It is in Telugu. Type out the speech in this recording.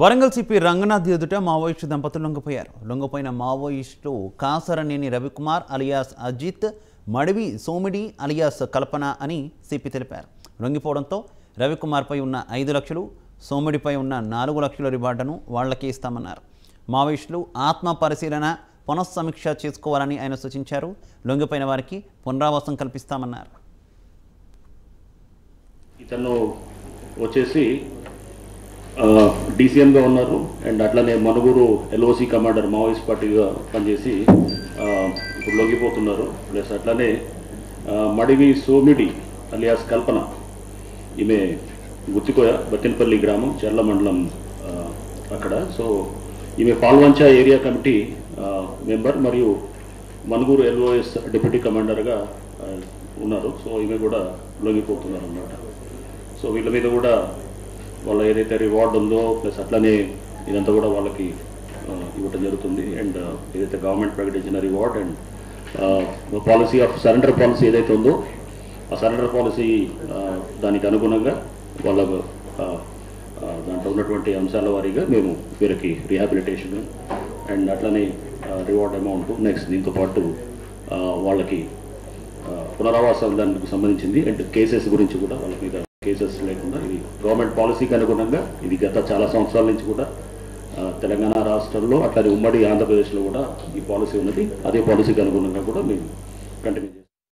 వరంగల్ సిపి రంగనాథ్ ఎదుట మావోయిస్టు దంపతులు లొంగిపోయారు. లొంగిపోయిన మావోయిస్టులు కాసరనేని రవికుమార్ అలియాస్ అజిత్, మడివి సోమిడి అలియాస్ కల్పన అని సిపి తెలిపారు. లొంగిపోవడంతో రవికుమార్పై ఉన్న 5 లక్షలు, సోమిడిపై ఉన్న 4 లక్షల రివార్డును వాళ్లకే ఇస్తామన్నారు. మావోయిస్టులు ఆత్మ పరిశీలన, పునఃసమీక్ష చేసుకోవాలని ఆయన సూచించారు. లొంగిపోయిన వారికి పునరావాసం కల్పిస్తామన్నారు. ఇతను వచ్చేసి డీసీఎంగా ఉన్నారు అండ్ అట్లనే మనుగురు ఎల్ఓసి కమాండర్ మావోయిస్ట్ పార్టీగా పనిచేసి ఇప్పుడు లొంగిపోతున్నారు. ప్లస్ అట్లనే మడివి సోమిడి అలియాస్ కల్పన, ఈమె గుత్తికోయ బత్తినపల్లి గ్రామం చెర్ల మండలం అక్కడ. సో ఈమె పాల్వంచ ఏరియా కమిటీ మెంబర్ మరియు మనుగురు ఎల్ఓఎస్ డిప్యూటీ కమాండర్గా ఉన్నారు. సో ఈమె కూడా లొంగిపోతున్నారు అన్నమాట. సో వీళ్ళ మీద కూడా వాళ్ళ ఏదైతే రివార్డ్ ఉందో ప్లస్ అట్లనే ఇదంతా కూడా వాళ్ళకి ఇవ్వటం జరుగుతుంది. అండ్ ఏదైతే గవర్నమెంట్ ప్రకటించిన reward and policy of surrender policy ఏదైతే ఉందో ఆ సరెండర్ పాలసీ దానికి అనుగుణంగా వాళ్ళ దాంట్లో ఉన్నటువంటి అంశాల వారీగా మేము వీరికి రీహాబిలిటేషన్ అండ్ అట్లనే రివార్డ్ అమౌంట్ నెక్స్ట్ దీంతో పాటు వాళ్ళకి పునరావాసం దానికి సంబంధించింది అండ్ కేసెస్ గురించి కూడా వాళ్ళ మీద కేసెస్ లేకుండా ఇది గవర్నమెంట్ పాలసీకి అనుగుణంగా ఇది గత చాలా సంవత్సరాల నుంచి కూడా తెలంగాణ రాష్ట్రంలో అట్లానే ఉమ్మడి ఆంధ్రప్రదేశ్లో కూడా ఈ పాలసీ ఉన్నది. అదే పాలసీకి అనుగుణంగా కూడా మేము కంటిన్యూ